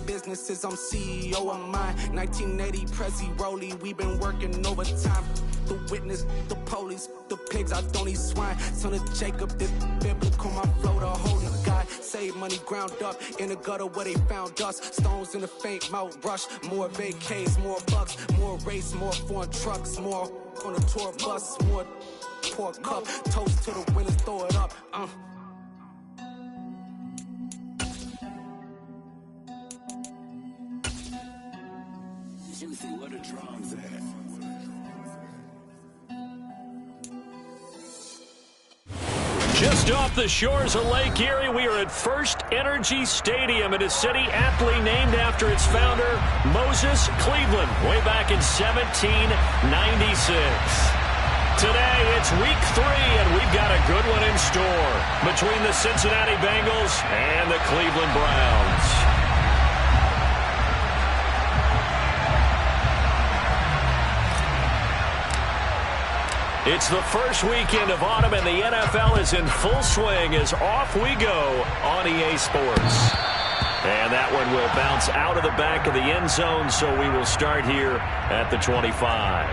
businesses, I'm CEO of mine. 1980 Prezi Rolly, we been working overtime. The witness, the police, the pigs, I don't eat swine. Son of Jacob, this biblical, my flow the holy God. Save money ground up in the gutter where they found us. Stones in the faint mouth rush. More vacays, more bucks, more race, more foreign trucks, more on a tour bus, more pour cup. Toast to the winners, throw it up. Juicy, where the drums at? Just off the shores of Lake Erie, we are at First Energy Stadium in a city aptly named after its founder, Moses Cleveland, way back in 1796. Today, it's week 3, and we've got a good one in store between the Cincinnati Bengals and the Cleveland Browns. It's the first weekend of autumn, and the NFL is in full swing as off we go on EA Sports. And that one will bounce out of the back of the end zone, so we will start here at the 25.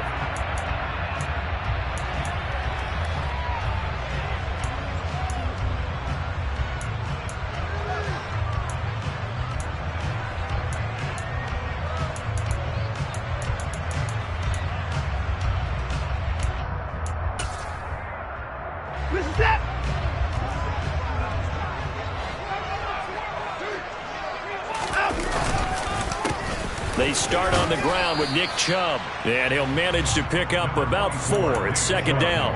They start on the ground with Nick Chubb, and he'll manage to pick up about 4. It's second down.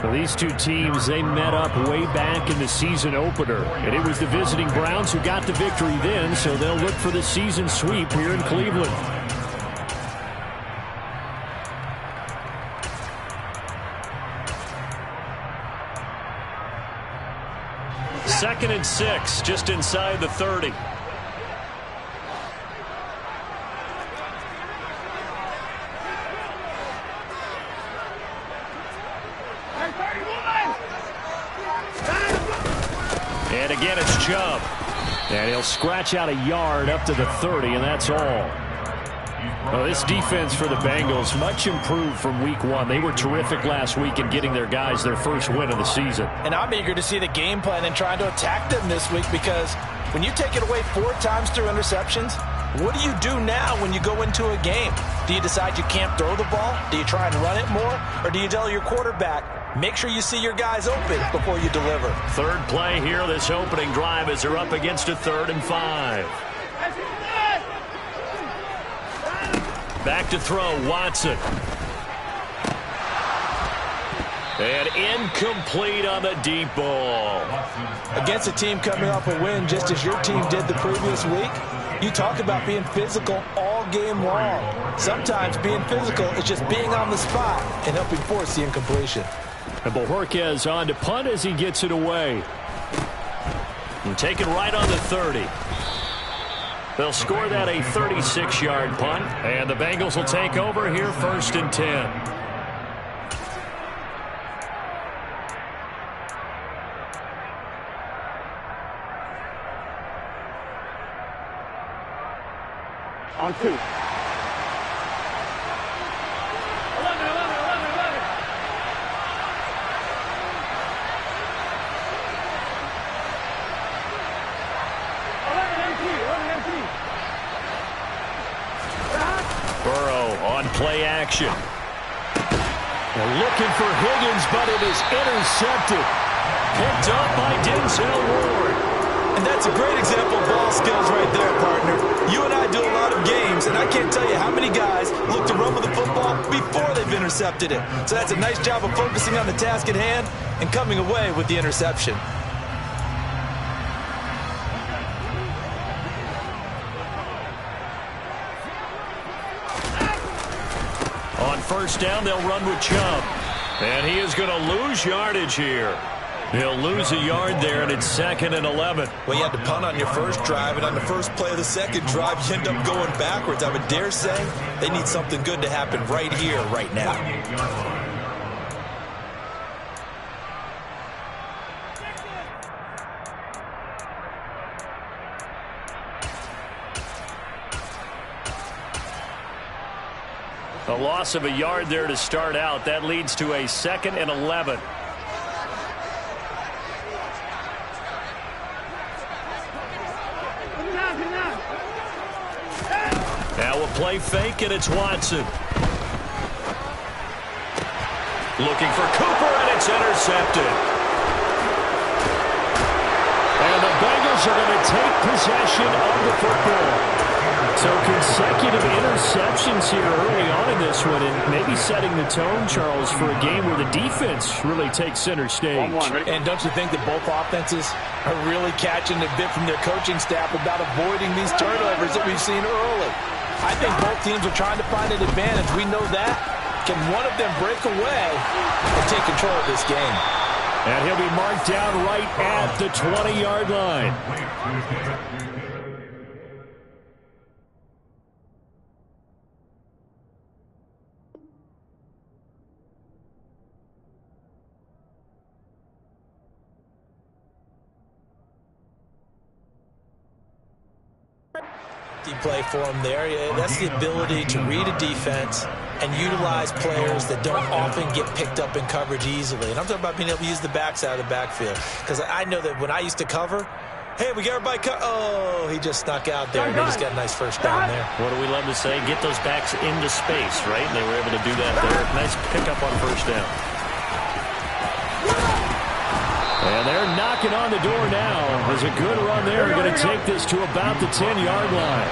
Well, these two teams, they met up way back in the season opener, and it was the visiting Browns who got the victory then, so they'll look for the season sweep here in Cleveland. Second and 6, just inside the 30. And again, it's Chubb. And he'll scratch out a yard up to the 30, and that's all. Well, this defense for the Bengals, much improved from week 1. They were terrific last week in getting their guys their first win of the season. And I'm eager to see the game plan and trying to attack them this week, because when you take it away 4 times through interceptions, what do you do now when you go into a game? Do you decide you can't throw the ball? Do you try and run it more? Or do you tell your quarterback, make sure you see your guys open before you deliver? Third play here, this opening drive, as they're up against a 3rd and 5. Back to throw, Watson. And incomplete on the deep ball. Against a team coming off a win just as your team did the previous week, you talk about being physical all game long. Sometimes being physical is just being on the spot and helping force the incompletion. And Bojorquez on to punt as he gets it away. And taken right on the 30. They'll score that a 36-yard punt, and the Bengals will take over here 1st and 10. On 2. 11. Burrow on play action. They're looking for Higgins, but it is intercepted. Picked up by Denzel Ward. And that's a great example of ball skills right there, partner. You and I do a lot of games, and I can't tell you how many guys look to run with the football before they've intercepted it. So that's a nice job of focusing on the task at hand and coming away with the interception. On 1st down, they'll run with Chubb. And he is going to lose yardage here. He'll lose a yard there, and it's 2nd and 11. Well, you had to punt on your first drive, and on the first play of the second drive, you end up going backwards. I would dare say they need something good to happen right here, right now. A loss of a yard there to start out. That leads to a 2nd and 11. Now a play fake, and it's Watson. Looking for Cooper, and it's intercepted. And the Bengals are going to take possession of the football. So consecutive interceptions here early on in this one, and maybe setting the tone, Charles, for a game where the defense really takes center stage. And don't you think that both offenses are really catching a bit from their coaching staff about avoiding these turnovers that we've seen early? I think both teams are trying to find an advantage. We know that. Can one of them break away and take control of this game? And he'll be marked down right at the 20-yard line. Play for him there. That's the ability to read a defense and utilize players that don't often get picked up in coverage easily. And I'm talking about being able to use the backside of the backfield. Because I know that when I used to cover, hey, we got everybody oh, he just snuck out there. And he just got a nice first down there. What do we love to say? Get those backs into space, right? And they were able to do that there. Nice pickup on first down. And they're knocking on the door now. There's a good run there. We're going to take this to about the 10-yard line.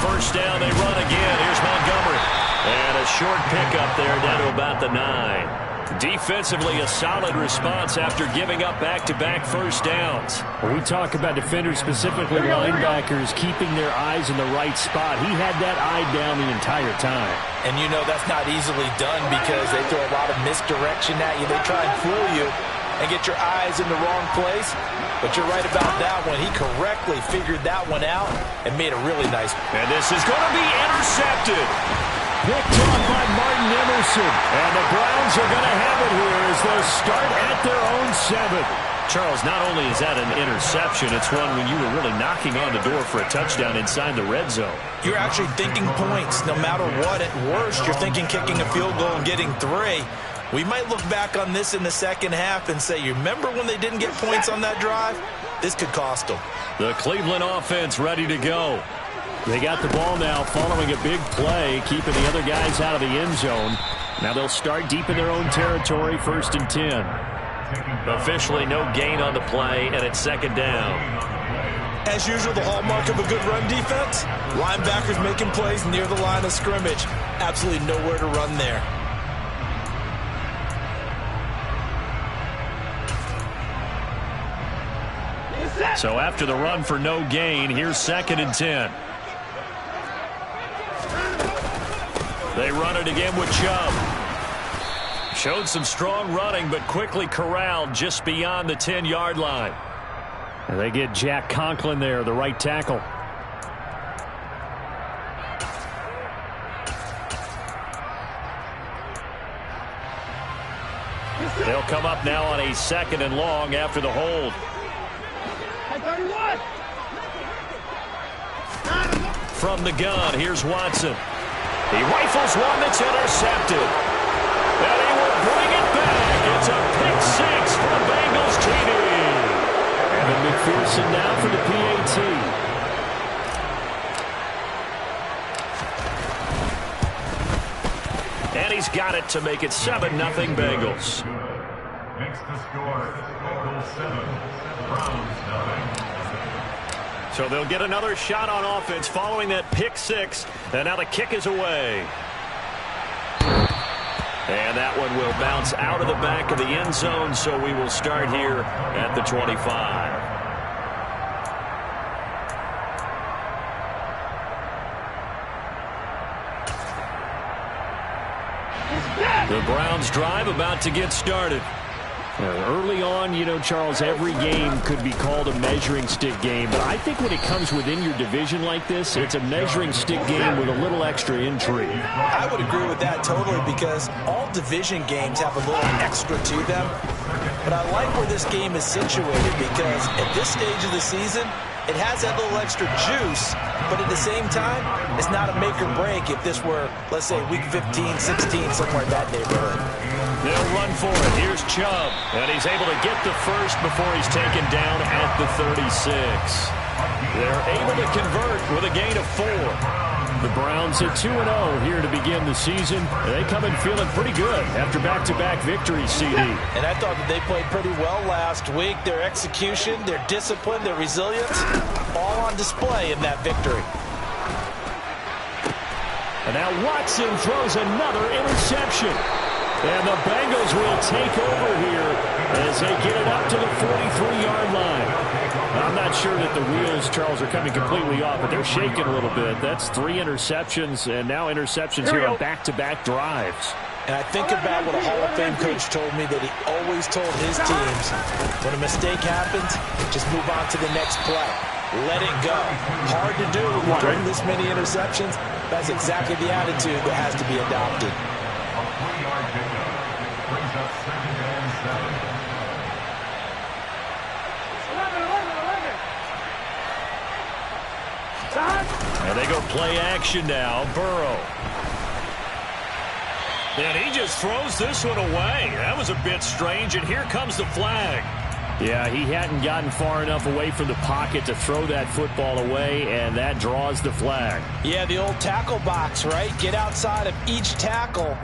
First down, they run again. Here's Montgomery. And a short pickup there down to about the 9. Defensively, a solid response after giving up back-to-back first downs. When we talk about defenders, specifically linebackers, keeping their eyes in the right spot, he had that eye down the entire time. And you know that's not easily done because they throw a lot of misdirection at you. They try and fool you and get your eyes in the wrong place. But you're right about that one. He correctly figured that one out and made a really nice. And this is going to be intercepted. Picked off by Martin Emerson. And the Browns are going to have it here as they'll start at their own 7. Charles, not only is that an interception, it's one when you were really knocking on the door for a touchdown inside the red zone. You're actually thinking points. No matter what, at worst, you're thinking kicking a field goal and getting 3. We might look back on this in the second half and say, you remember when they didn't get points on that drive? This could cost them. The Cleveland offense ready to go. They got the ball now following a big play, keeping the other guys out of the end zone. Now they'll start deep in their own territory, 1st and 10. Officially no gain on the play, and it's 2nd down. As usual, the hallmark of a good run defense, linebackers making plays near the line of scrimmage. Absolutely nowhere to run there. So after the run for no gain, here's 2nd and 10. They run it again with Chubb. Showed some strong running, but quickly corralled just beyond the 10-yard line. And they get Jack Conklin there, the right tackle. They'll come up now on a 2nd and long after the hold. From the gun, here's Watson. He rifles one that's intercepted. And he will bring it back. It's a pick-6 for the Bengals TD. And McPherson now for the PAT. And he's got it to make it 7-0 Bengals. Makes the score Bengals 7, Browns 9. So they'll get another shot on offense following that pick-6. And now the kick is away. And that one will bounce out of the back of the end zone, so we will start here at the 25. The Browns drive about to get started. Early on, you know, Charles, every game could be called a measuring stick game. But I think when it comes within your division like this, it's a measuring stick game with a little extra intrigue. I would agree with that totally because all division games have a little extra to them. But I like where this game is situated because at this stage of the season, it has that little extra juice, but at the same time, it's not a make or break if this were, let's say, week 15, 16, somewhere in that neighborhood. They'll run for it. Here's Chubb, and he's able to get the first before he's taken down at the 36. They're able to convert with a gain of 4. The Browns at 2-0 here to begin the season. They come in feeling pretty good after back-to-back victories, CD. And I thought that they played pretty well last week. Their execution, their discipline, their resilience, all on display in that victory. And now Watson throws another interception. And the Bengals will take over here as they get it up to the 43-yard line. I'm not sure that the wheels, Charles, are coming completely off, but they're shaking a little bit. That's 3 interceptions, and now interceptions here on back-to-back drives. And I think about what a Hall of Fame coach told me that he always told his teams, when a mistake happens, just move on to the next play. Let it go. Hard to do when you're throwing this many interceptions. That's exactly the attitude that has to be adopted. A 3-yard pickup brings up 2nd and 7. And they go play action now. Burrow. And he just throws this one away. That was a bit strange, and here comes the flag. Yeah, he hadn't gotten far enough away from the pocket to throw that football away, and that draws the flag. Yeah, the old tackle box, right? Get outside of each tackle,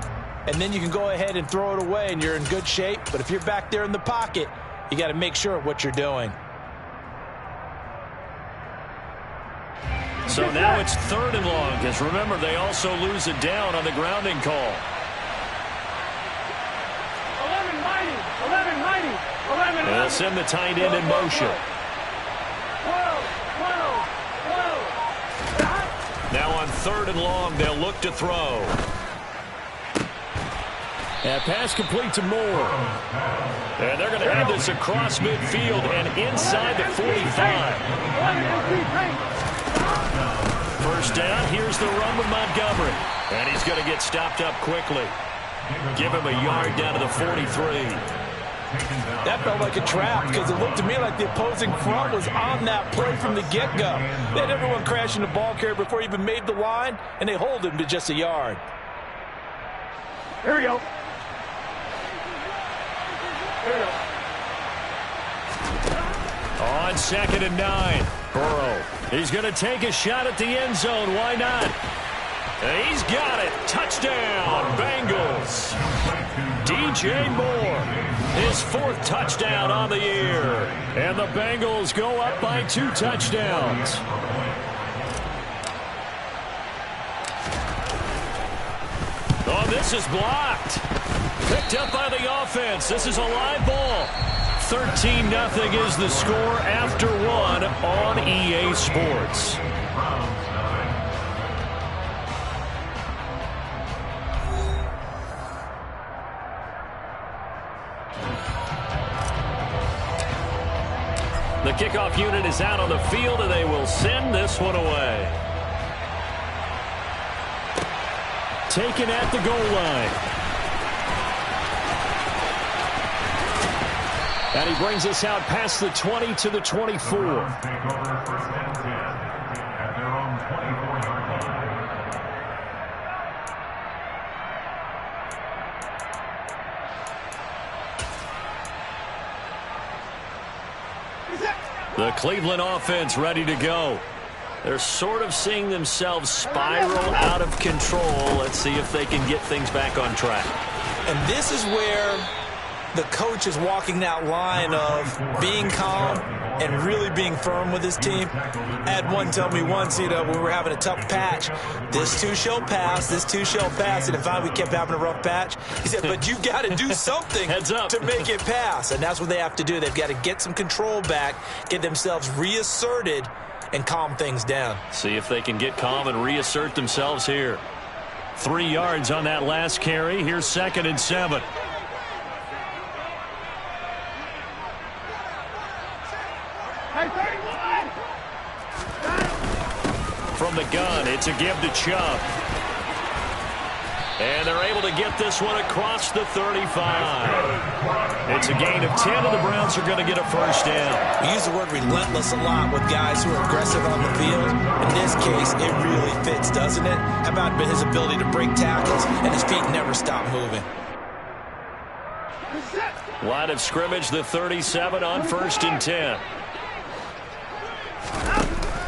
and then you can go ahead and throw it away, and you're in good shape. But if you're back there in the pocket, you got to make sure of what you're doing. So now it's 3rd and long, because remember, they also lose it down on the grounding call. 11-90. They'll send the tight end in motion. 12. Now on 3rd and long, they'll look to throw. And pass complete to Moore. And they're going to have this across midfield and inside the 45. First down, here's the run with Montgomery. And he's going to get stopped up quickly. Give him a yard down to the 43. That felt like a trap because it looked to me like the opposing front was on that play from the get-go. They had everyone crashing the ball carrier before he even made the line, and they hold him to just a yard. Here we go. On 2nd and 9, Burrow. He's going to take a shot at the end zone. Why not? And he's got it. Touchdown, Bengals. DJ Moore, his 4th touchdown on the year. And the Bengals go up by 2 touchdowns. Oh, this is blocked. Picked up by the offense. This is a live ball. 13-0 is the score after 1 on EA Sports. The kickoff unit is out on the field, and they will send this one away. Taken at the goal line. And he brings us out past the 20 to the 24. Take over 1st and 10 at their own 24-yard line. The Cleveland offense ready to go. They're sort of seeing themselves spiral out of control. Let's see if they can get things back on track. And this is where the coach is walking that line of being calm and really being firm with his team. I had one tell me once, when we were having a tough patch, this too shall pass, this too shall pass. And if we kept having a rough patch, he said, but you got to do something Heads up. to make it pass. And that's what they have to do. They've got to get some control back, get themselves reasserted, and calm things down. See if they can get calm and reassert themselves here. 3 yards on that last carry. Here's 2nd and 7. From the gun, it's a give to Chubb. And they're able to get this one across the 35. It's a gain of 10, and the Browns are going to get a first down. We use the word relentless a lot with guys who are aggressive on the field. In this case, it really fits, doesn't it? How about his ability to break tackles, and his feet never stop moving. Line of scrimmage, the 37 on 1st and 10.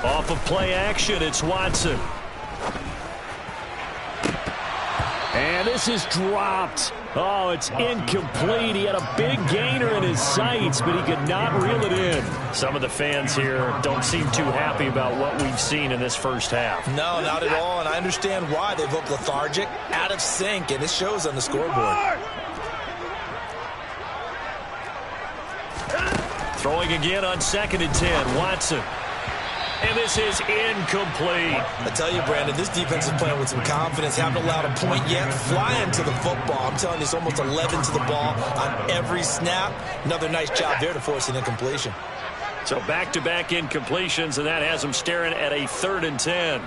Off of play action, it's Watson. And this is dropped. Oh, it's incomplete. He had a big gainer in his sights, but he could not reel it in. Some of the fans here don't seem too happy about what we've seen in this first half. No, not at all, and I understand why. They look lethargic, out of sync, and it shows on the scoreboard. Throwing again on 2nd and 10, Watson. And this is incomplete. I tell you, Brandon, this defense is playing with some confidence. Haven't allowed a point yet. Flying to the football. I'm telling you, it's almost 11 to the ball on every snap. Another nice job there to force an incompletion. So back-to-back incompletions, and that has them staring at a 3rd and 10.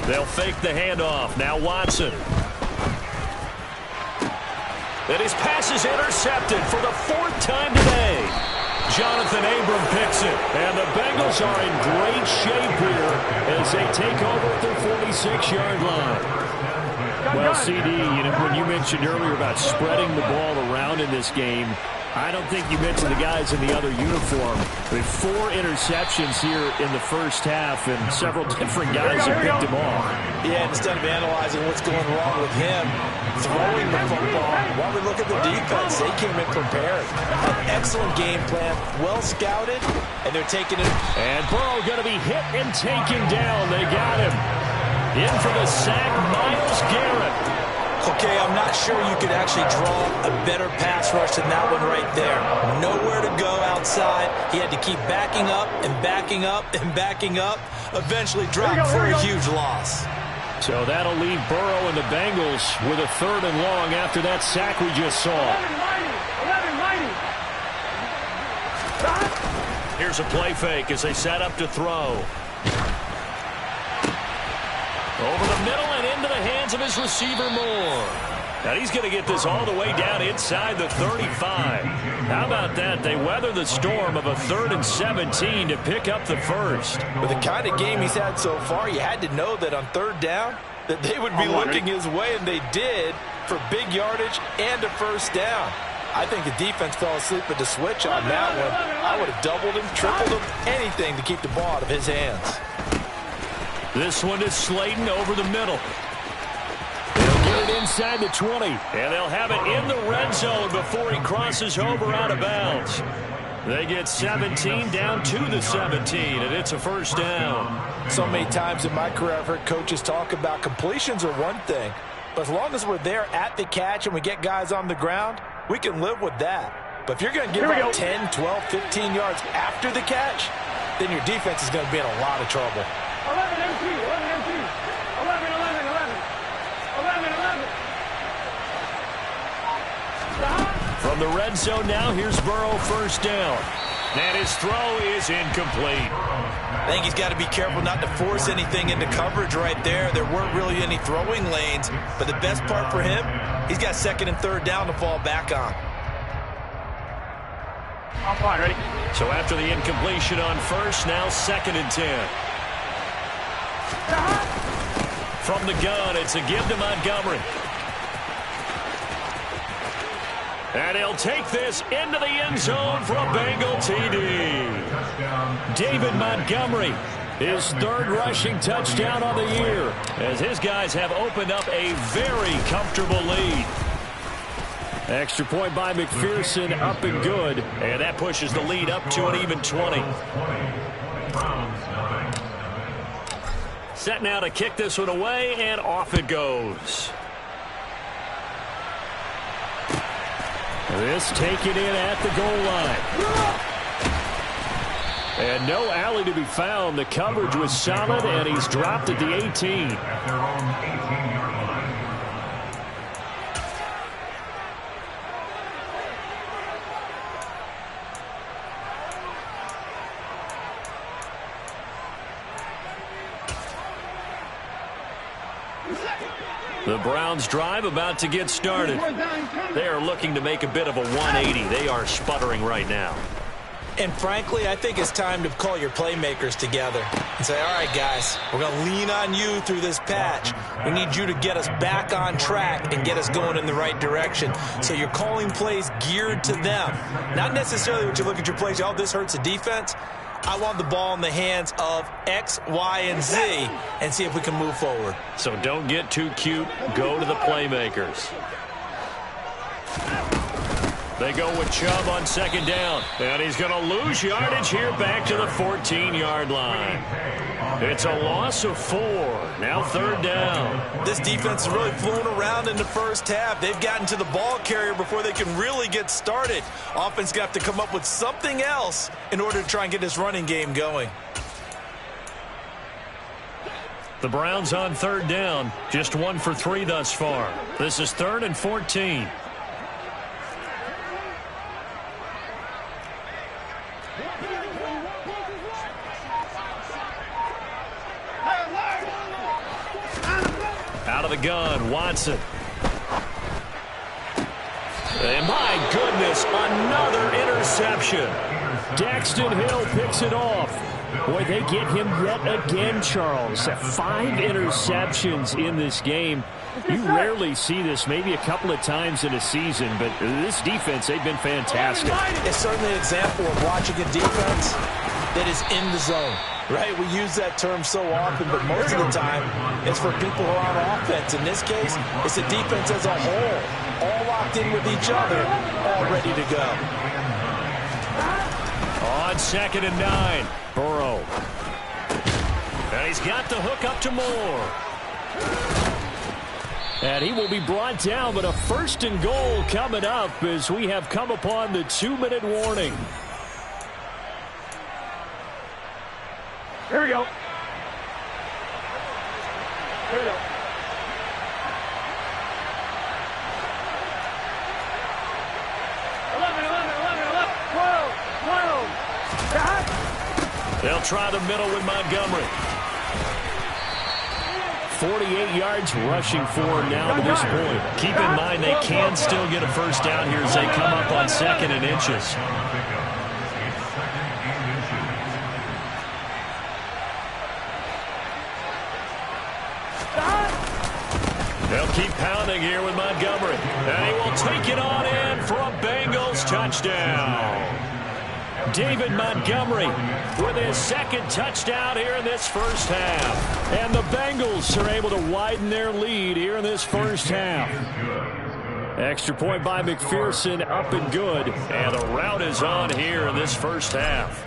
They'll fake the handoff. Now Watson. And his pass is intercepted for the 4th time today. Jonathan Abram picks it, and the Bengals are in great shape here as they take over at their 46-yard line. Well, CD, when you mentioned earlier about spreading the ball around in this game, I don't think you mentioned the guys in the other uniform. With 4 interceptions here in the first half, and several different guys have picked him off. Yeah, instead of analyzing what's going wrong with him, throwing the football, while we look at the defense, they came in prepared. An excellent game plan, well scouted, and they're taking it. And Burrow going to be hit and taken down. They got him. In for the sack, Myles Garrett. Okay, I'm not sure you could actually draw a better pass rush than that one right there. Nowhere to go outside. He had to keep backing up and backing up and backing up. Eventually dropped for a huge loss. So that'll leave Burrow and the Bengals with a 3rd and long after that sack we just saw. Here's a play fake as they set up to throw. Over the middle and into the hands of his receiver Moore. Now he's going to get this all the way down inside the 35. How about that? They weather the storm of a 3rd and 17 to pick up the first. With the kind of game he's had so far, you had to know that on 3rd down that they would be looking his way, and they did, for big yardage and a first down. I think the defense fell asleep at the switch on that one. I would have doubled him, tripled him, anything to keep the ball out of his hands. This one is Slayton over the middle. They'll get it inside the 20, and they'll have it in the red zone before he crosses over out of bounds. They get 17 down to the 17, and it's a first down. So many times in my career I've heard coaches talk about completions are one thing, but as long as we're there at the catch and we get guys on the ground, we can live with that. But if you're going to give up 10, 12, 15 yards after the catch, then your defense is going to be in a lot of trouble. 11 MT, 11 MT, 11, 11, 11, 11, 11. From the red zone now, here's Burrow, first down. And his throw is incomplete. I think he's got to be careful not to force anything into coverage right there. There weren't really any throwing lanes, but the best part for him, he's got 2nd and 3rd down to fall back on. I'm fine, ready? So after the incompletion on 1st, now 2nd and 10. From the gun, it's a give to Montgomery. And he'll take this into the end zone for a Bengal TD. David Montgomery, his 3rd rushing touchdown on the year, as his guys have opened up a very comfortable lead. Extra point by McPherson, up and good. And that pushes the lead up to an even 20. Set now to kick this one away, and off it goes. This taken in at the goal line. And no alley to be found. The coverage was solid, and he's dropped at the 18. At their own 18-yard line. The Browns drive about to get started. They are looking to make a bit of a 180. They are sputtering right now. And frankly, I think it's time to call your playmakers together and say, all right, guys, we're going to lean on you through this patch. We need you to get us back on track and get us going in the right direction. So you're calling plays geared to them. Not necessarily what you look at your plays, oh, this hurts the defense. I want the ball in the hands of X, Y, and Z and see if we can move forward. So don't get too cute. Go to the playmakers. They go with Chubb on second down. And he's going to lose yardage here back to the 14-yard line. It's a loss of 4. Now third down. This defense has really flown around in the first half. They've gotten to the ball carrier before they can really get started. Offense going to have to come up with something else in order to try and get this running game going. The Browns on third down. Just 1 for 3 thus far. This is 3rd and 14. Out of the gun, Watson. And my goodness, another interception. Daxton Hill picks it off. Boy, they get him yet again, Charles. 5 interceptions in this game. You rarely see this, maybe a couple of times in a season, but this defense, they've been fantastic. It's certainly an example of watching a defense that is in the zone. Right, we use that term so often, but most of the time it's for people who are on offense. In this case, it's the defense as a whole, all locked in with each other, all ready to go. On 2nd and 9, Burrow. And he's got the hook up to Moore. And he will be brought down, but a 1st and goal coming up as we have come upon the 2-minute warning. Here we go. Here we go. They'll try the middle with Montgomery. 48 yards rushing for him now to this point. Keep in mind they can still get a first down here as they come up on 2nd and inches. They'll keep pounding here with Montgomery. And he will take it on in for a Bengals touchdown. David Montgomery with his 2nd touchdown here in this first half. And the Bengals are able to widen their lead here in this first half. Extra point by McPherson, up and good. And the rout is on here in this first half.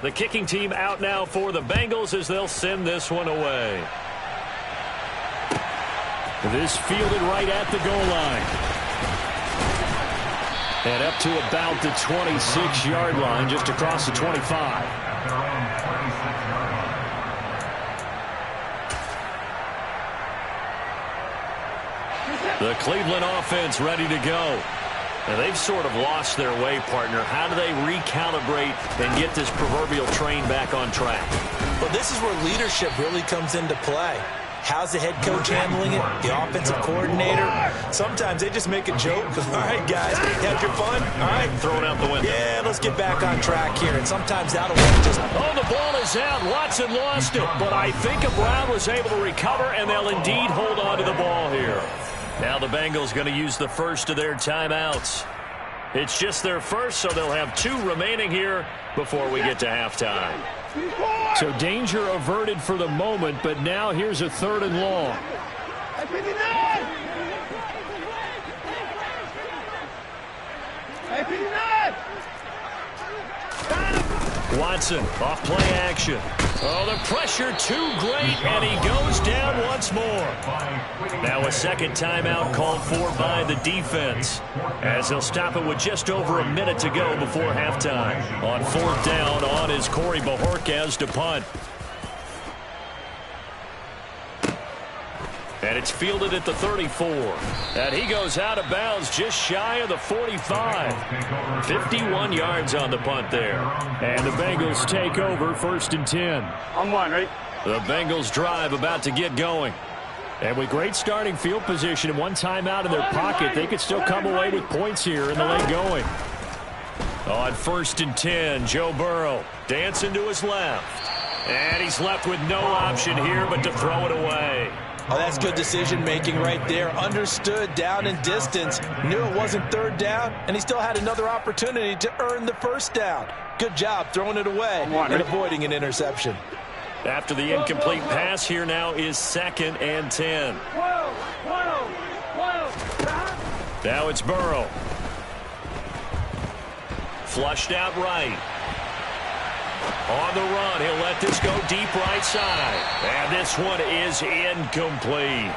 The kicking team out now for the Bengals as they'll send this one away. This fielded right at the goal line. And up to about the 26-yard line, just across the 25. The Cleveland offense ready to go. And they've sort of lost their way, partner. How do they recalibrate and get this proverbial train back on track? Well, this is where leadership really comes into play. How's the head coach handling it? The offensive coordinator? Sometimes they just make a joke. All right, guys, had your fun? All right. Throw it out the window. Yeah, let's get back on track here. And sometimes that'll work just... Oh, the ball is out. Watson lost it. But I think Brown was able to recover, and they'll indeed hold on to the ball here. Now the Bengals going to use the first of their timeouts. It's just their first, so they'll have 2 remaining here before we get to halftime. So danger averted for the moment, but now here's a 3rd and long. Watson off play action. Oh, the pressure too great, and he goes down once more. Now a 2nd timeout called for by the defense, as they'll stop it with just over a minute to go before halftime. On 4th down, on is Corey Bajorquez to punt. And it's fielded at the 34. And he goes out of bounds just shy of the 45. 51 yards on the punt there. And the Bengals take over 1st and 10. On 1, right? The Bengals drive about to get going. And with great starting field position and one timeout in their pocket, they could still come away with points here in the late going. On 1st and 10, Joe Burrow dancing to his left. And he's left with no option here but to throw it away. Oh, that's good decision-making right there. Understood down and distance. Knew it wasn't 3rd down, and he still had another opportunity to earn the 1st down. Good job throwing it away and avoiding an interception. After the incomplete pass, here now is 2nd and 10. Now it's Burrow. Flushed out right. On the run, he'll let this go deep right side. And this one is incomplete.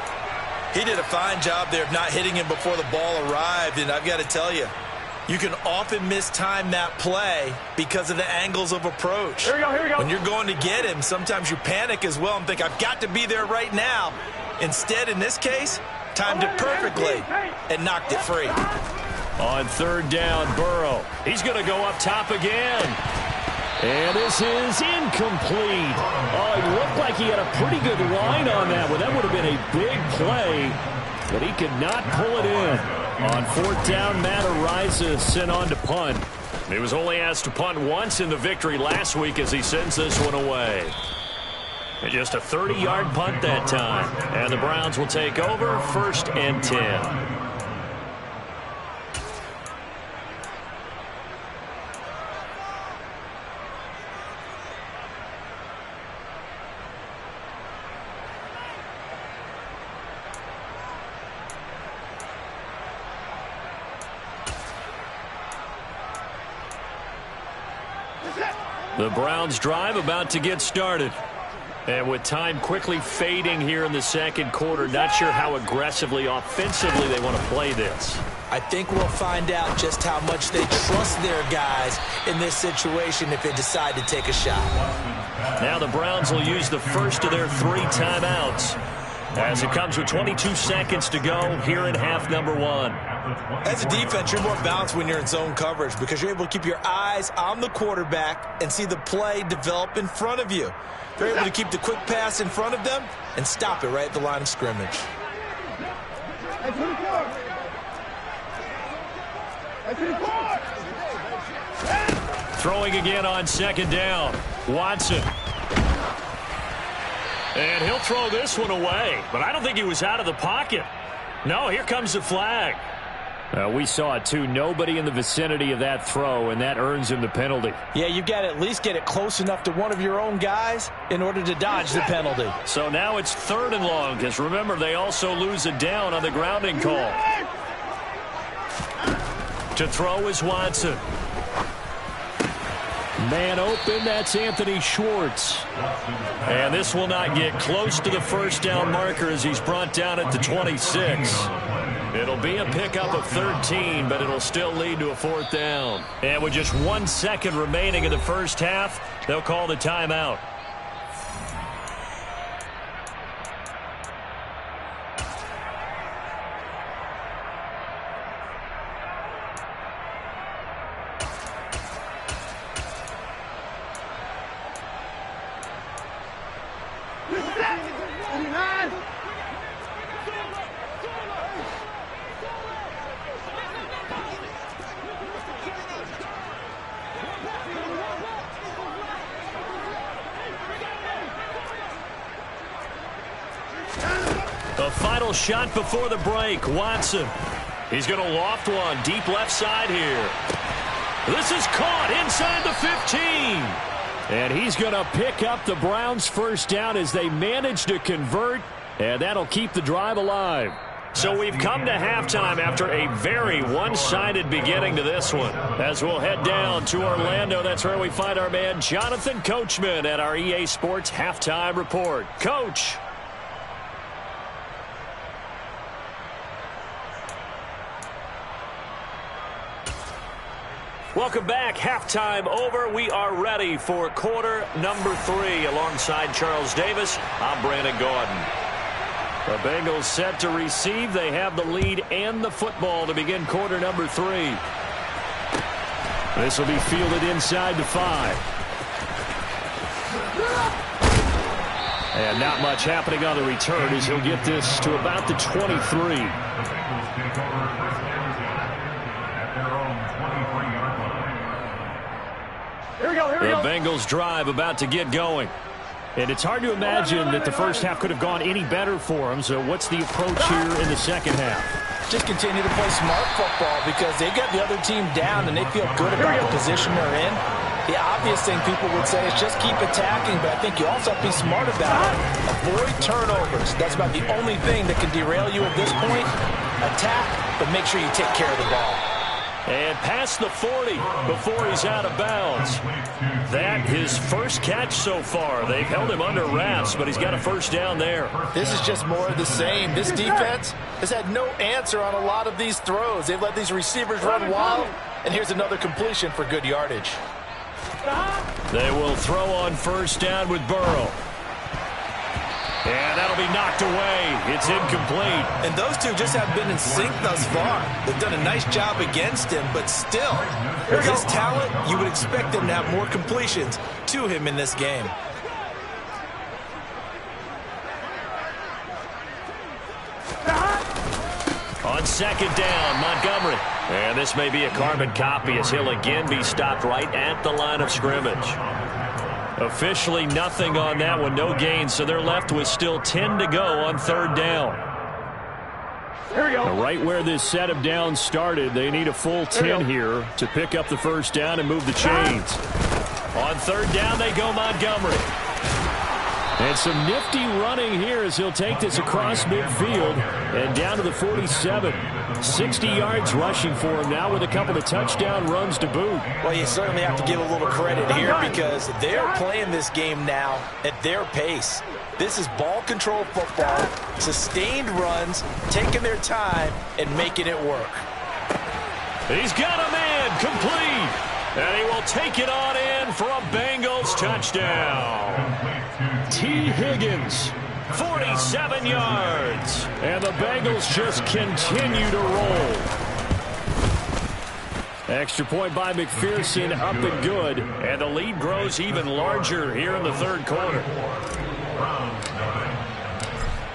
He did a fine job there of not hitting him before the ball arrived, and I've got to tell you, you can often mistime that play because of the angles of approach. Here we go. When you're going to get him, sometimes you panic as well and think, I've got to be there right now. Instead, in this case, timed it perfectly and knocked it free. On 3rd down, Burrow. He's going to go up top again. And this is incomplete. Oh, it looked like he had a pretty good line on that one. That would have been a big play, but he could not pull it in. On 4th down, Matt Araiza sent on to punt. He was only asked to punt once in the victory last week as he sends this one away. And just a 30-yard punt that time. And the Browns will take over 1st and 10. The Browns drive about to get started. And with time quickly fading here in the 2nd quarter, not sure how aggressively, offensively they want to play this. I think we'll find out just how much they trust their guys in this situation if they decide to take a shot. Now the Browns will use the first of their 3 timeouts as it comes with 22 seconds to go here in half number 1. As a defense, you're more balanced when you're in zone coverage because you're able to keep your eyes on the quarterback and see the play develop in front of you. They're able to keep the quick pass in front of them and stop it right at the line of scrimmage. Throwing again on 2nd down. Watson. And he'll throw this one away, but I don't think he was out of the pocket. No, here comes the flag. We saw it, too. Nobody in the vicinity of that throw, and that earns him the penalty. Yeah, you've got to at least get it close enough to one of your own guys in order to dodge the penalty. So now it's 3rd and long, because remember, they also lose a down on the grounding call. To throw is Watson. Man open, that's Anthony Schwartz. And this will not get close to the 1st down marker as he's brought down at the 26. It'll be a pickup of 13, but it'll still lead to a 4th down. And with just 1 second remaining in the 1st half, they'll call the timeout. The final shot before the break, Watson. He's going to loft one deep left side here. This is caught inside the 15. And he's going to pick up the Browns' 1st down as they manage to convert, and that'll keep the drive alive. So we've come to halftime after a very one-sided beginning to this one. As we'll head down to Orlando, that's where we find our man Jonathan Coachman at our EA Sports Halftime Report. Coach. Welcome back. Halftime over. We are ready for quarter number 3. Alongside Charles Davis, I'm Brandon Gordon. The Bengals set to receive. They have the lead and the football to begin quarter number 3. This will be fielded inside the 5. And not much happening on the return as he'll get this to about the 23. The Bengals take over first down at their own 23-yard line. Here we go, here we go. The Bengals drive about to get going. And it's hard to imagine that the first half could have gone any better for them. So what's the approach here in the second half? Just continue to play smart football because they got the other team down and they feel good about the position they're in. The obvious thing people would say is just keep attacking, but I think you also have to be smart about it. Avoid turnovers. That's about the only thing that can derail you at this point. Attack, but make sure you take care of the ball. And past the 40 before he's out of bounds. That his first catch so far. They've held him under wraps, but he's got a first down there. This is just more of the same. This defense has had no answer on a lot of these throws. They've let these receivers run wild, and here's another completion for good yardage. They will throw on first down with Burrow. And that'll be knocked away. It's incomplete. And those two just have been in sync thus far. They've done a nice job against him, but still, with his talent, you would expect him to have more completions to him in this game. On second down, Montgomery. And this may be a carbon copy as he'll again be stopped right at the line of scrimmage. Officially nothing on that one, no gain, so they're left with still 10 to go on third down. Here we go. Right where this set of downs started, they need a full 10 here to pick up the first down and move the chains. On third down, they go Montgomery. And some nifty running here as he'll take this across midfield and down to the 47. 60 yards rushing for him now with a couple of touchdown runs to boot. Well, you certainly have to give a little credit here because they're playing this game now at their pace. This is ball control football, sustained runs, taking their time and making it work. He's got a man complete. And he will take it on in for a Bengals touchdown. T. Higgins, 47 yards. And the Bengals just continue to roll. Extra point by McPherson, up and good. And the lead grows even larger here in the third quarter.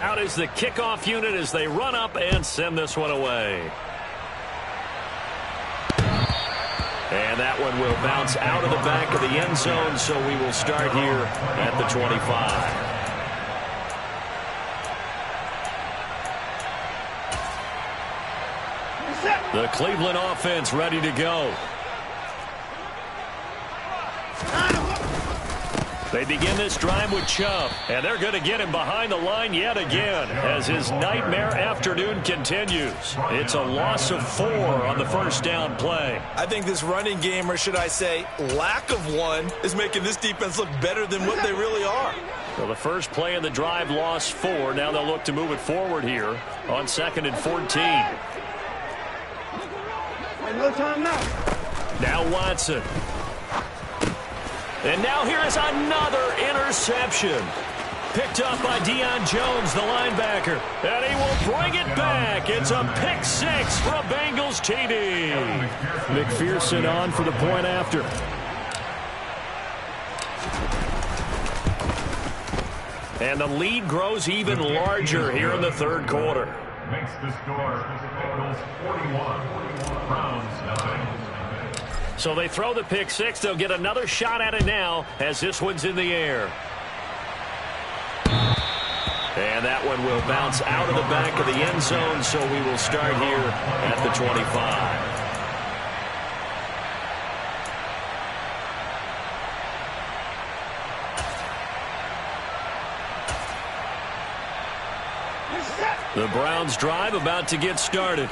Out is the kickoff unit as they run up and send this one away. And that one will bounce out of the back of the end zone, so we will start here at the 25. The Cleveland offense ready to go. They begin this drive with Chubb, and they're going to get him behind the line yet again as his nightmare afternoon continues. It's a loss of 4 on the first down play. I think this running game, or should I say lack of one, is making this defense look better than what they really are. So the first play in the drive lost 4. Now they'll look to move it forward here on 2nd and 14. No time now. Now Watson. And now here is another interception. Picked up by Deion Jones, the linebacker. And he will bring it back. It's a pick 6 for a Bengals TD. McPherson on for the point after. And the lead grows even larger here in the third quarter. Makes the score Bengals 41, Browns 9. So they throw the pick 6. They'll get another shot at it now as this one's in the air. And that one will bounce out of the back of the end zone, so we will start here at the 25. The Browns drive about to get started.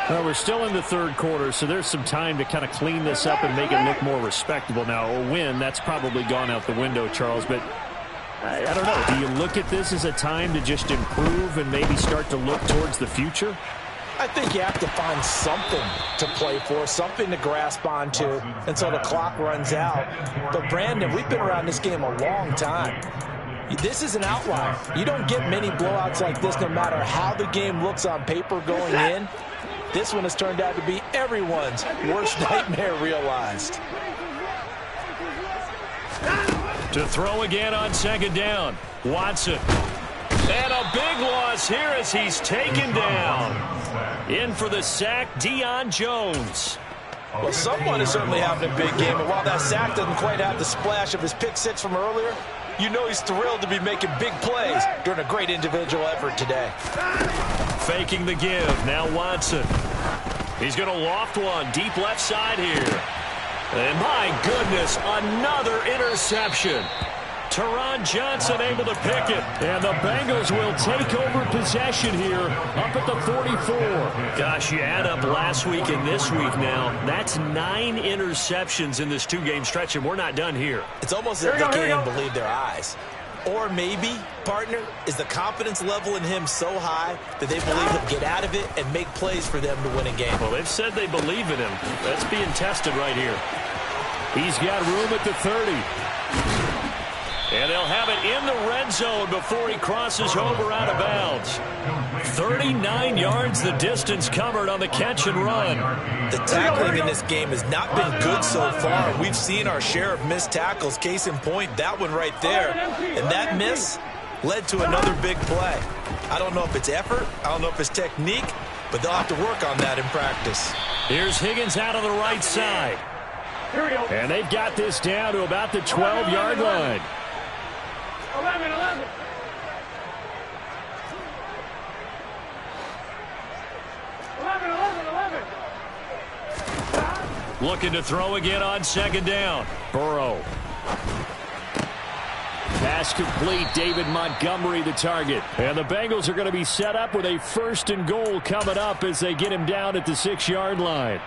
Well, we're still in the third quarter, so there's some time to kind of clean this up and make it look more respectable. Now, a win, that's probably gone out the window, Charles, but I don't know. Do you look at this as a time to just improve and maybe start to look towards the future? I think you have to find something to play for, something to grasp onto until the clock runs out. But, Brandon, we've been around this game a long time. This is an outlier. You don't get many blowouts like this no matter how the game looks on paper going in. This one has turned out to be everyone's worst nightmare realized. To throw again on second down. Watson. And a big loss here as he's taken down. In for the sack, Deion Jones. Well, someone is certainly having a big game, and while that sack doesn't quite have the splash of his pick six from earlier, you know he's thrilled to be making big plays during a great individual effort today. Faking the give. Now Watson. He's going to loft one deep left side here. And my goodness, another interception. Teron Johnson able to pick it. And the Bengals will take over possession here up at the 44. Gosh, you add up last week and this week now. That's 9 interceptions in this 2-game stretch, and we're not done here. It's almost as if they can't even believe their eyes. Or maybe, partner, is the confidence level in him so high that they believe he'll get out of it and make plays for them to win a game. Well, they've said they believe in him. That's being tested right here. He's got room at the 30. And they'll have it in the red zone before he crosses over out of bounds. 39 yards the distance covered on the catch and run. The tackling in this game has not been good so far. We've seen our share of missed tackles. Case in point, that one right there. And that miss led to another big play. I don't know if it's effort. I don't know if it's technique. But they'll have to work on that in practice. Here's Higgins out of the right side. And they've got this down to about the 12-yard line. 11. Looking to throw again on second down. Burrow. Pass complete. David Montgomery the target. And the Bengals are going to be set up with a 1st and goal coming up as they get him down at the 6-yard line.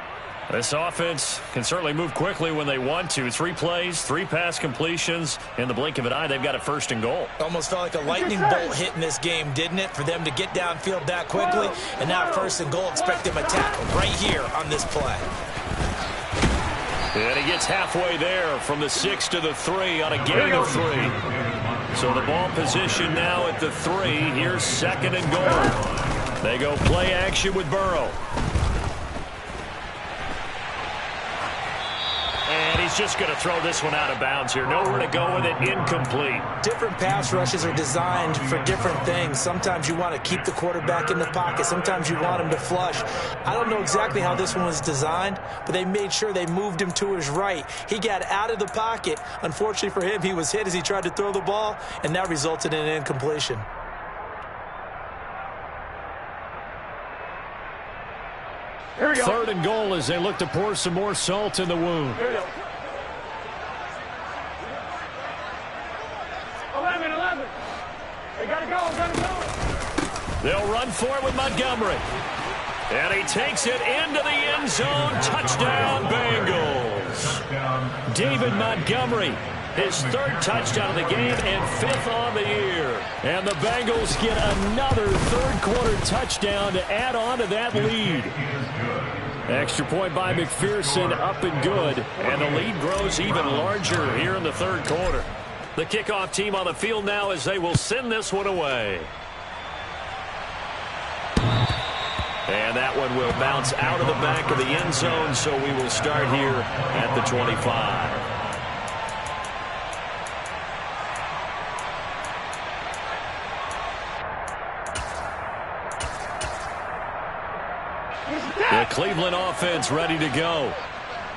This offense can certainly move quickly when they want to. 3 plays, 3 pass completions. In the blink of an eye, they've got a 1st and goal. Almost felt like a lightning bolt hit in this game, didn't it? For them to get downfield that quickly. And now 1st and goal, expect them to tackle right here on this play. And he gets halfway there from the 6 to the 3 on a gain of 3. So the ball position now at the 3. Here's 2nd and goal. They go play action with Burrow. And he's just going to throw this one out of bounds here. Nowhere to go with it. Incomplete. Different pass rushes are designed for different things. Sometimes you want to keep the quarterback in the pocket. Sometimes you want him to flush. I don't know exactly how this one was designed, but they made sure they moved him to his right. He got out of the pocket. Unfortunately for him, he was hit as he tried to throw the ball, and that resulted in an incompletion. Third and goal as they look to pour some more salt in the wound. 11. They gotta go. They'll run for it with Montgomery. And he takes it into the end zone. Touchdown, Bengals. David Montgomery, his 3rd touchdown of the game and 5th on the year. And the Bengals get another 3rd quarter touchdown to add on to that lead. Extra point by McPherson, up and good. And the lead grows even larger here in the 3rd quarter. The kickoff team on the field now as they will send this one away. And that one will bounce out of the back of the end zone, so we will start here at the 25. The Cleveland offense ready to go.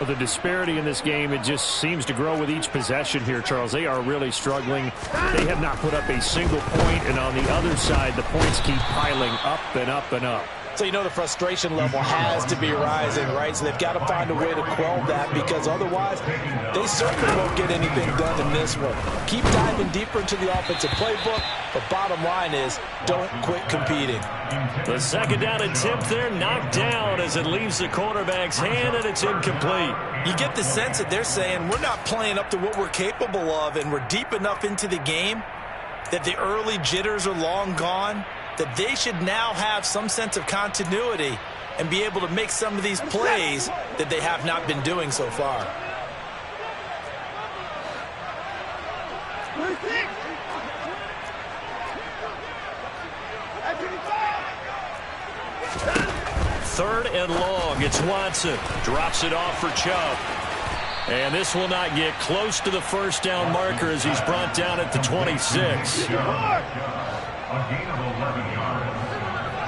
Well, the disparity in this game, it just seems to grow with each possession here, Charles. They are really struggling. They have not put up a single point, and on the other side, the points keep piling up and up and up. So you know the frustration level has to be rising, right? So they've got to find a way to quell that, because otherwise they certainly won't get anything done in this one. Keep diving deeper into the offensive playbook, but bottom line is don't quit competing. The 2nd down attempt there knocked down as it leaves the quarterback's hand, and it's incomplete. You get the sense that they're saying we're not playing up to what we're capable of, and we're deep enough into the game that the early jitters are long gone, that they should now have some sense of continuity and be able to make some of these plays that they have not been doing so far. Third and long. It's Watson. Drops it off for Chubb. And this will not get close to the first down marker as he's brought down at the 26. A gain of 11 yards.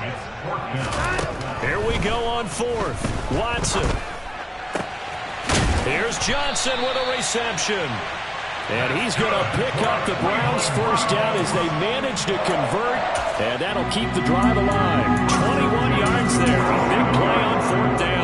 It's 4th down. Here we go on 4th. Watson. Here's Johnson with a reception. And he's going to pick up the Browns' first down as they manage to convert. And that'll keep the drive alive. 21 yards there. A big play on 4th down.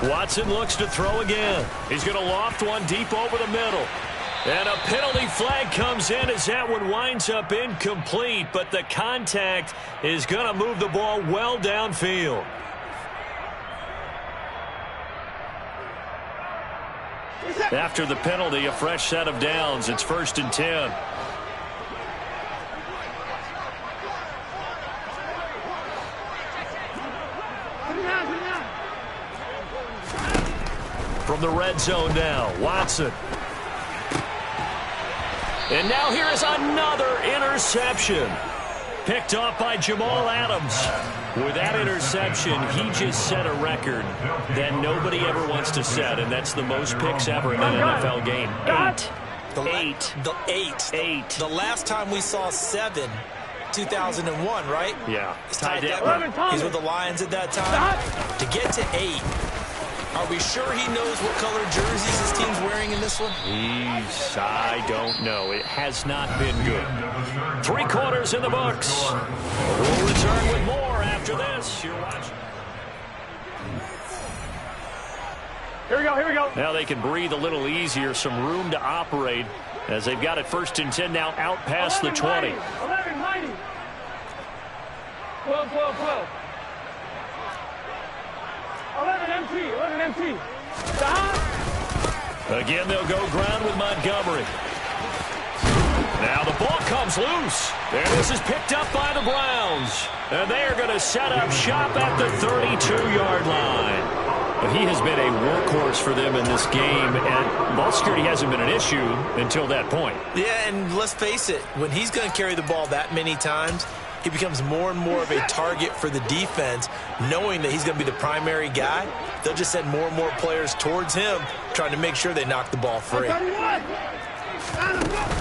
Watson looks to throw again. He's going to loft one deep over the middle. And a penalty flag comes in as that one winds up incomplete, but the contact is going to move the ball well downfield. After the penalty, a fresh set of downs. It's 1st and 10. From the red zone now, Watson. And now here is another interception. Picked off by Jamal Adams. With that interception, he just set a record that nobody ever wants to set, and that's the most picks ever in an NFL game. 8. The last time we saw 7, 2001, right? Yeah. Ty Detmer. He's with the Lions at that time. To get to 8. Are we sure he knows what color jerseys his team's wearing in this one? I don't know. It has not been good. 3 quarters in the books. We'll return with more after this. You're watching. Here we go, here we go. Now they can breathe a little easier, some room to operate as they've got it 1st and 10 now out past the 20. 11, 12, 12, 12. 11 MT. Again, they'll go ground with Montgomery. Now the ball comes loose. And this is picked up by the Browns. And they are going to set up shop at the 32-yard line. He has been a workhorse for them in this game, and ball security hasn't been an issue until that point. Yeah, and let's face it, when he's going to carry the ball that many times, he becomes more and more of a target for the defense, knowing that he's going to be the primary guy. They'll just send more and more players towards him, trying to make sure they knock the ball free.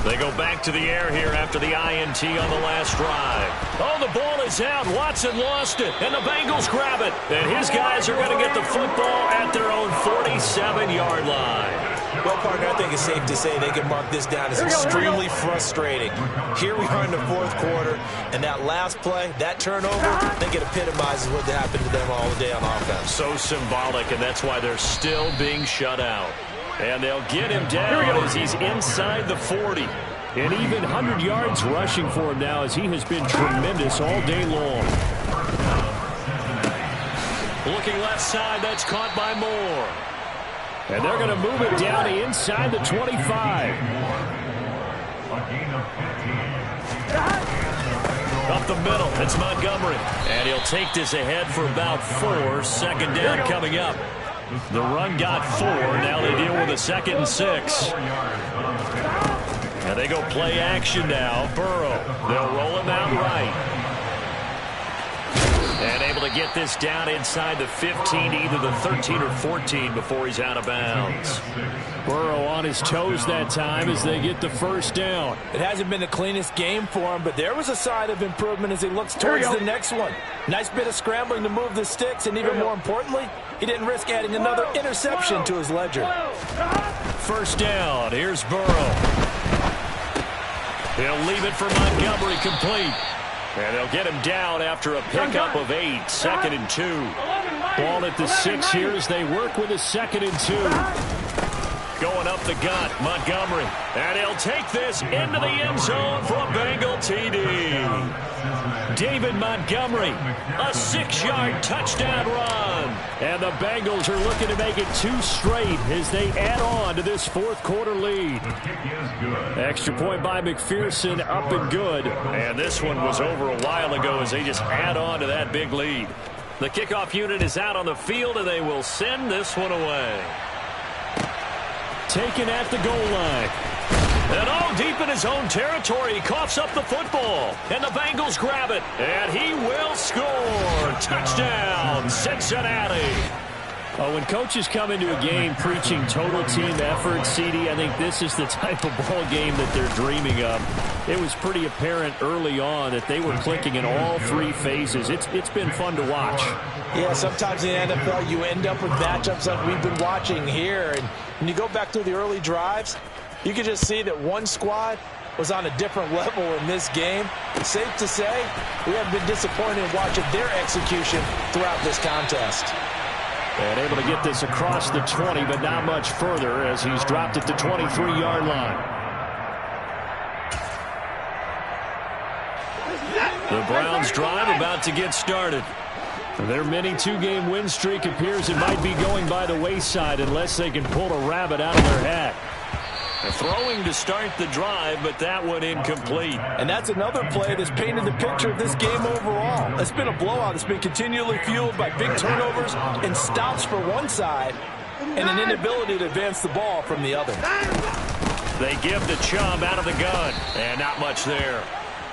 They go back to the air here after the INT on the last drive. Oh, the ball is out. Watson lost it, and the Bengals grab it. And his guys are going to get the football at their own 47-yard line. Well, partner, I think it's safe to say they can mark this down as extremely frustrating. Here we are in the 4th quarter, and that last play, that turnover, I think it epitomizes what happened to them all day on offense. So symbolic, and that's why they're still being shut out. And they'll get him down as he's inside the 40. And even 100 yards rushing for him now as he has been tremendous all day long. Looking left side, that's caught by Moore. And they're going to move it down to inside the 25. Up the middle, it's Montgomery. And he'll take this ahead for about 4. 2nd down coming up. The run got 4. Now they deal with a 2nd and 6. And they go play action now. Burrow. They'll roll him out right. And able to get this down inside the 15, either the 13 or 14 before he's out of bounds. Burrow on his toes that time as they get the first down. It hasn't been the cleanest game for him, but there was a sign of improvement as he looks towards the next one. Nice bit of scrambling to move the sticks, and even more importantly, he didn't risk adding another interception to his ledger. First down. Here's Burrow. He'll leave it for Montgomery complete. And they'll get him down after a pickup of 8. 2nd and 2. Ball at the 6 here as they work with a 2nd and 2. Going up the gut, Montgomery. And he'll take this into the end zone for a Bengal TD. David Montgomery, a 6-yard touchdown run. And the Bengals are looking to make it 2 straight as they add on to this 4th quarter lead. Extra point by McPherson, up and good. And this one was over a while ago as they just add on to that big lead. The kickoff unit is out on the field, and they will send this one away. Taken at the goal line. And all deep in his own territory, he coughs up the football. And the Bengals grab it. And he will score. Touchdown, Cincinnati. When coaches come into a game preaching total team effort, CD, I think this is the type of ball game that they're dreaming of. It was pretty apparent early on that they were clicking in all three phases. It's been fun to watch. Yeah, sometimes in the NFL you end up with matchups like we've been watching here. And when you go back to the early drives, you can just see that one squad was on a different level in this game. Safe to say, we have been disappointed in watching their execution throughout this contest. And able to get this across the 20, but not much further as he's dropped it to 23-yard line. The Browns drive about to get started. Their mini two-game win streak appears it might be going by the wayside unless they can pull a rabbit out of their hat. Throwing to start the drive, but that one incomplete. And that's another play that's painted the picture of this game overall. It's been a blowout. It's been continually fueled by big turnovers and stops for one side and an inability to advance the ball from the other. They give the Chubb out of the gun, and not much there.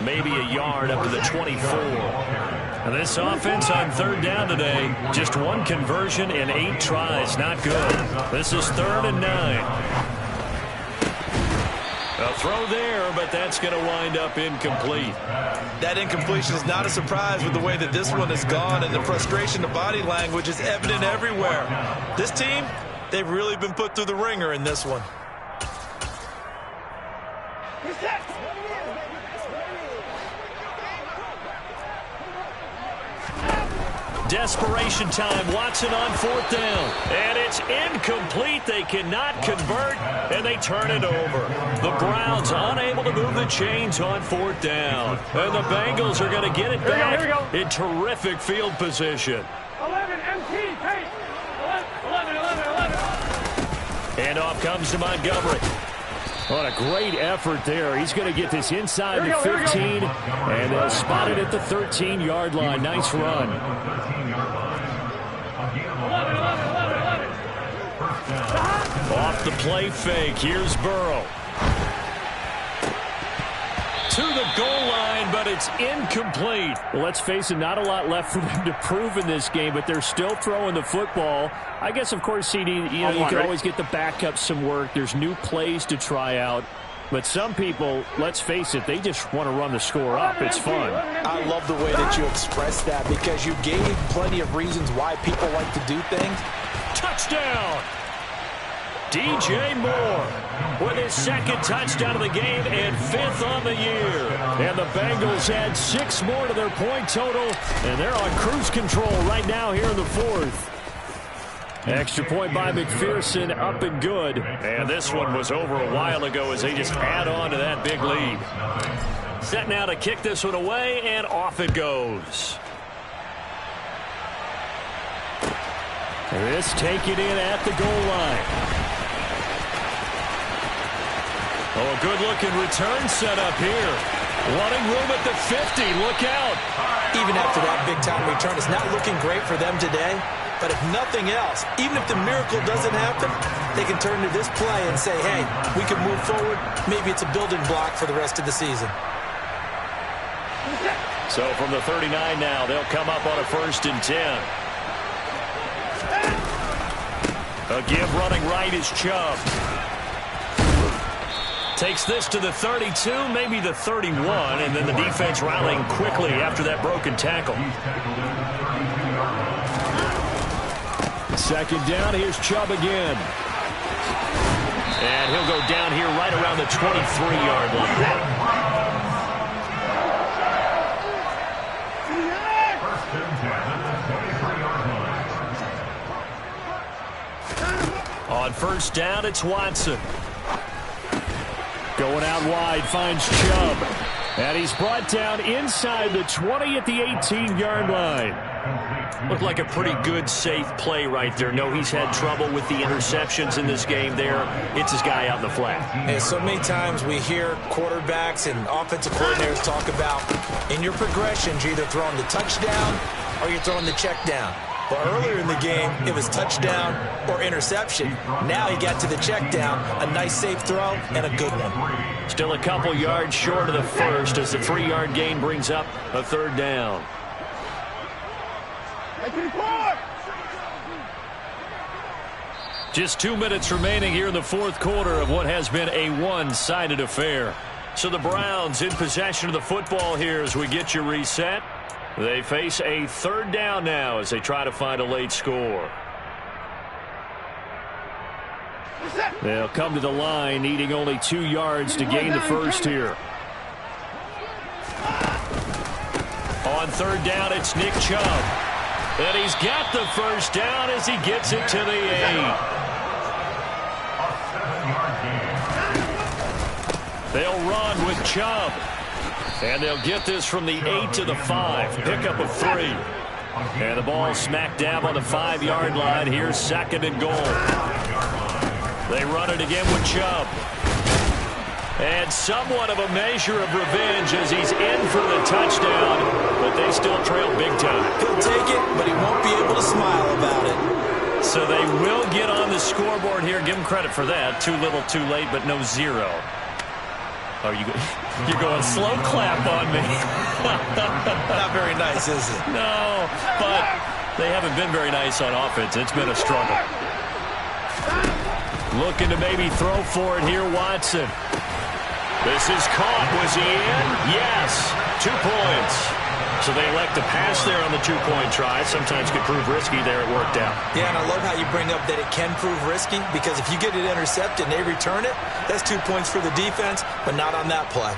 Maybe a yard up to the 24. And this offense on third down today, just one conversion in 8 tries. Not good. This is 3rd and 9. A throw there, but that's going to wind up incomplete. That incompletion is not a surprise with the way that this one has gone, and the frustration, the body language is evident everywhere. This team, they've really been put through the ringer in this one. Desperation time. Watson on 4th down. And it's incomplete. They cannot convert, and they turn it over. The Browns unable to move the chains on 4th down. And the Bengals are going to get it back in terrific field position. 11 MT, pace. 11. And off comes to Montgomery. What a great effort there. He's going to get this inside the 15, and they'll spot it at the 13-yard line. Nice run. 11. Off the play fake. Here's Burrow. To the goal line, but it's incomplete. Well, let's face it, not a lot left for them to prove in this game, but they're still throwing the football. I guess, of course, CD, you can always get the backup some work. There's new plays to try out. But some people, let's face it, they just want to run the score up. It's fun. I love the way that you expressed that because you gave plenty of reasons why people like to do things. Touchdown! DJ Moore with his 2nd touchdown of the game and 5th on the year. And the Bengals add 6 more to their point total, and they're on cruise control right now here in the 4th. Extra point by McPherson, up and good. And this one was over a while ago as they just add on to that big lead. Set now to kick this one away, and off it goes. This take it in at the goal line. Oh, a good-looking return set up here. Wanting room at the 50. Look out. Even after that big-time return, it's not looking great for them today. But if nothing else, even if the miracle doesn't happen, they can turn to this play and say, hey, we can move forward. Maybe it's a building block for the rest of the season. So from the 39 now, they'll come up on a 1st and 10. A give running right is Chubb. Takes this to the 32, maybe the 31, and then the defense rallying quickly after that broken tackle. 2nd down, here's Chubb again. And he'll go down here right around the 23-yard line. On 1st down, it's Watson. Going out wide, finds Chubb. And he's brought down inside the 20 at the 18-yard line. Looked like a pretty good, safe play right there. No, he's had trouble with the interceptions in this game there. It's his guy out in the flat. And so many times we hear quarterbacks and offensive coordinators talk about in your progressions, you're either throwing the touchdown or you're throwing the check down. But earlier in the game, it was touchdown or interception. Now he got to the check down, a nice safe throw, and a good one. Still a couple yards short of the first as the 3-yard gain brings up a 3rd down. Just 2 minutes remaining here in the 4th quarter of what has been a one-sided affair. So the Browns in possession of the football here as we get you reset. They face a 3rd down now as they try to find a late score. They'll come to the line needing only 2 yards to gain the first here. On 3rd down, it's Nick Chubb. And he's got the first down as he gets it to the 8. They'll run with Chubb. And they'll get this from the 8 to the 5. Pickup of 3. And the ball smack dab on the 5-yard line. Here's 2nd and goal. They run it again with Chubb. And somewhat of a measure of revenge as he's in for the touchdown. But they still trail big time. He'll take it, but he won't be able to smile about it. So they will get on the scoreboard here. Give him credit for that. Too little, too late, but no 0. Oh, you're going slow clap on me. Not very nice, is it? No, but they haven't been very nice on offense. It's been a struggle. Looking to maybe throw for it here, Watson. This is caught. Was he in? Yes. 2 points. So they elect to pass there on the 2-point try. Sometimes could prove risky there. It worked out. Yeah, and I love how you bring up that it can prove risky because if you get it intercepted and they return it, that's 2 points for the defense, but not on that play.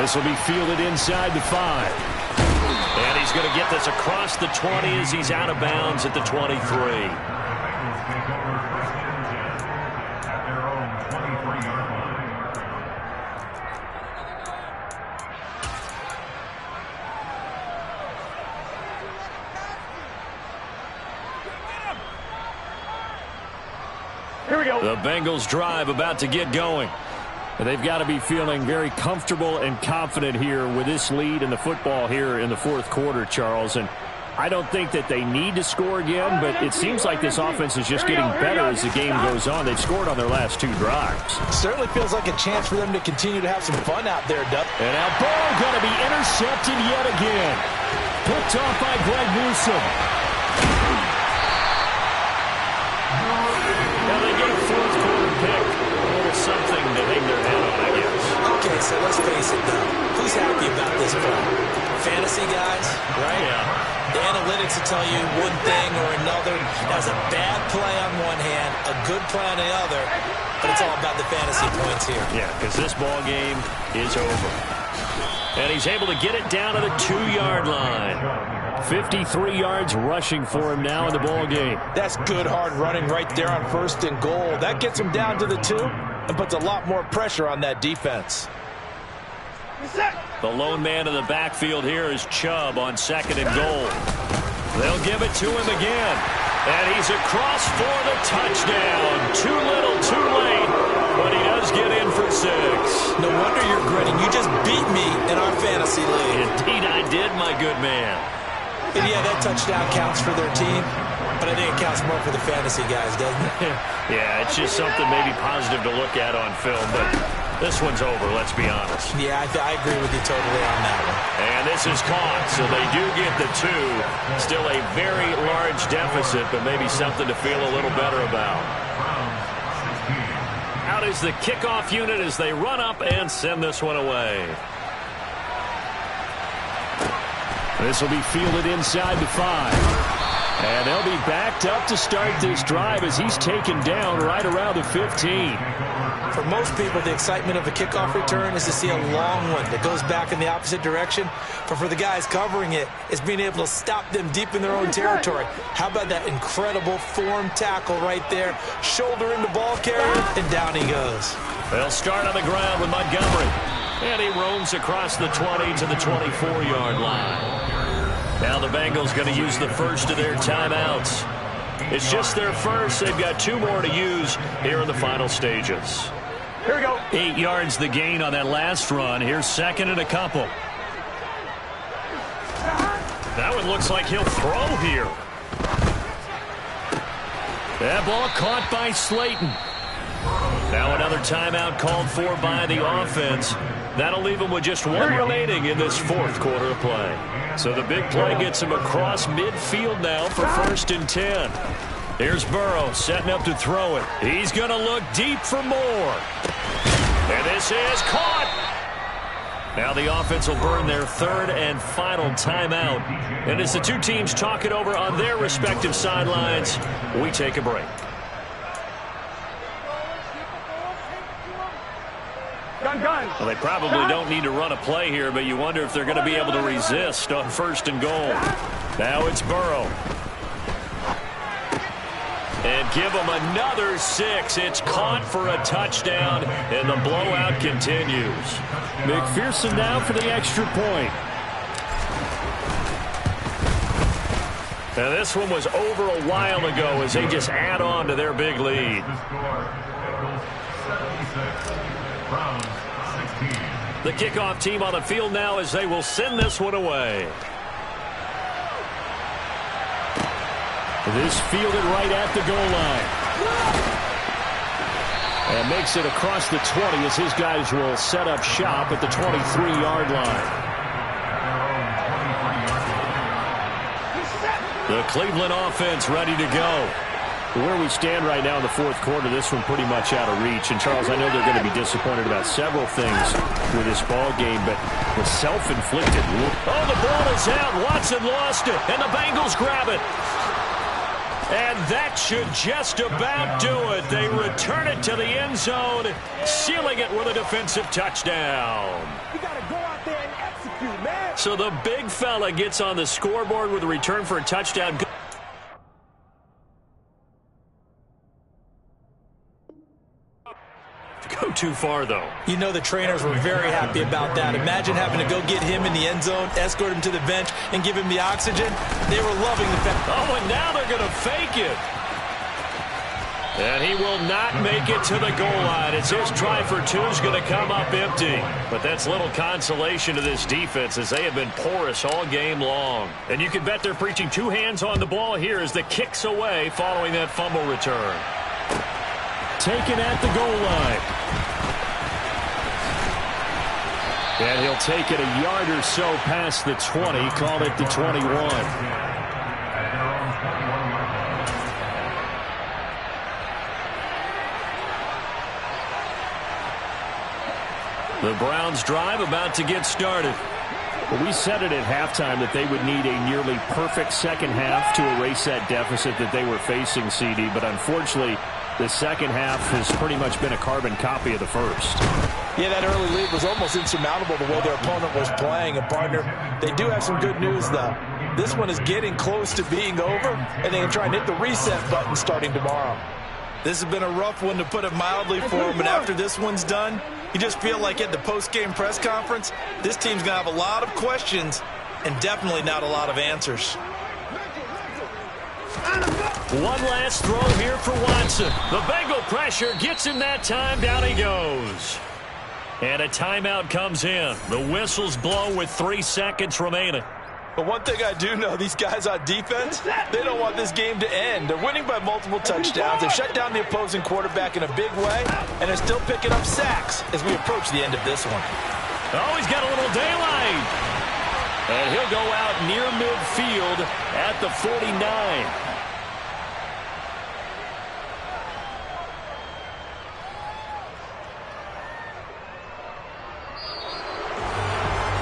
This will be fielded inside the 5. And he's going to get this across the 20 as he's out of bounds at the 23. Here we go. The Bengals drive about to get going. And they've got to be feeling very comfortable and confident here with this lead in the football here in the 4th quarter, Charles. And I don't think that they need to score again, but it seems like this offense is just getting better as the game goes on. They've scored on their last 2 drives. Certainly feels like a chance for them to continue to have some fun out there, Doug. And now ball going to be intercepted yet again. Picked off by Greg Newsome. Now they get a 4th quarter pick. A little something to hang their head on, I guess. Okay, so let's face it, though. Who's happy about this play? Fantasy guys, right? Yeah. The analytics will tell you one thing or another. That was a bad play on one hand, a good play on the other, but it's all about the fantasy points here. Yeah, because this ball game is over. And he's able to get it down to the 2-yard line. 53 yards rushing for him now in the ball game. That's good hard running right there on 1st and goal. That gets him down to the 2 and puts a lot more pressure on that defense. The lone man in the backfield here is Chubb on 2nd and goal. They'll give it to him again. And he's across for the touchdown. Too little, too late. But he does get in for 6. No wonder you're grinning. You just beat me in our fantasy league. Indeed I did, my good man. And yeah, that touchdown counts for their team, but I think it counts more for the fantasy guys, doesn't it? Yeah, it's just something maybe positive to look at on film, but this one's over, let's be honest. Yeah, I agree with you totally on that one. And this is caught, so they do get the 2. Still a very large deficit, but maybe something to feel a little better about. Out is the kickoff unit as they run up and send this one away. This will be fielded inside the 5. And they'll be backed up to start this drive as he's taken down right around the 15. For most people, the excitement of a kickoff return is to see a long one that goes back in the opposite direction. But for the guys covering it, it's being able to stop them deep in their own territory. How about that incredible form tackle right there? Shoulder into ball carrier, and down he goes. They'll start on the ground with Montgomery. And he roams across the 20 to the 24-yard line. Now the Bengals going to use the first of their timeouts. It's just their first. They've got 2 more to use here in the final stages. Here we go. 8 yards the gain on that last run. Here's 2nd and a couple. That one looks like he'll throw here. That ball caught by Slayton. Now another timeout called for by the offense. That'll leave them with just one remaining in this fourth quarter of play. So the big play gets him across midfield now for 1st and 10. Here's Burrow setting up to throw it. He's going to look deep for more. And this is caught. Now the offense will burn their 3rd and final timeout. And as the two teams talk it over on their respective sidelines, we take a break. Well, they probably don't need to run a play here, but you wonder if they're going to be able to resist on 1st and goal. Now it's Burrow. And give them another 6. It's caught for a touchdown, and the blowout continues. McPherson now for the extra point. Now this one was over a while ago as they just add on to their big lead. The kickoff team on the field now as they will send this one away. This fielded right at the goal line. And makes it across the 20 as his guys will set up shop at the 23-yard line. The Cleveland offense ready to go. Where we stand right now in the fourth quarter, this one pretty much out of reach. And, Charles, I know they're going to be disappointed about several things with this ball game, but the self-inflicted. Oh, the ball is out. Watson lost it, and the Bengals grab it. And that should just about do it. They return it to the end zone, sealing it with a defensive touchdown. You got to go out there and execute, man. So the big fella gets on the scoreboard with a return for a touchdown. Go too far, though. You know the trainers were very happy about that. Imagine having to go get him in the end zone, escort him to the bench, and give him the oxygen. They were loving the fact. Oh, and now they're going to fake it. And he will not make it to the goal line. It's his try for 2 is going to come up empty. But that's little consolation to this defense as they have been porous all game long. And you can bet they're preaching 2 hands on the ball here as the kick's away following that fumble return. Taken at the goal line. And he'll take it a yard or so past the 20, call it the 21. The Browns drive about to get started. Well, we said it at halftime that they would need a nearly perfect second half to erase that deficit that they were facing, CD, but unfortunately the second half has pretty much been a carbon copy of the first. Yeah, that early lead was almost insurmountable the way their opponent was playing. And, partner, they do have some good news, though. This one is getting close to being over, and they can try and hit the reset button starting tomorrow. This has been a rough one, to put it mildly, for them. And after this one's done, you just feel like at the post-game press conference, this team's going to have a lot of questions and definitely not a lot of answers. One last throw here for Watson. The Bengal pressure gets him that time. Down he goes. And a timeout comes in. The whistles blow with 3 seconds remaining. But one thing I do know, these guys on defense, they don't want this game to end. They're winning by multiple touchdowns. They've shut down the opposing quarterback in a big way, and they're still picking up sacks as we approach the end of this one. Oh, he's got a little daylight. And he'll go out near midfield at the 49.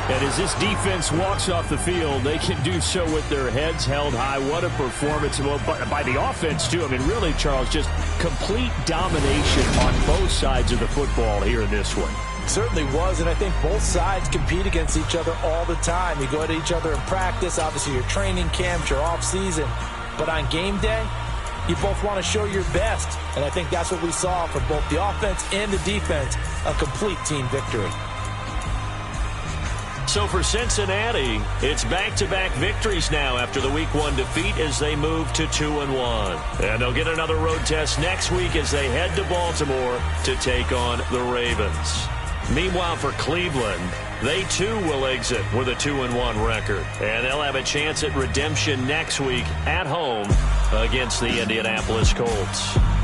And as this defense walks off the field, they can do so with their heads held high. What a performance by the offense, too. I mean, really, Charles, just complete domination on both sides of the football here in this one. Certainly was, and I think both sides compete against each other all the time. You go at each other in practice, obviously your training camps, your off-season. But on game day, you both want to show your best. And I think that's what we saw for both the offense and the defense, a complete team victory. So for Cincinnati, it's back-to-back victories now after the Week 1 defeat as they move to 2-1. And they'll get another road test next week as they head to Baltimore to take on the Ravens. Meanwhile, for Cleveland, They, too, will exit with a 2-1 record. And they'll have a chance at redemption next week at home against the Indianapolis Colts.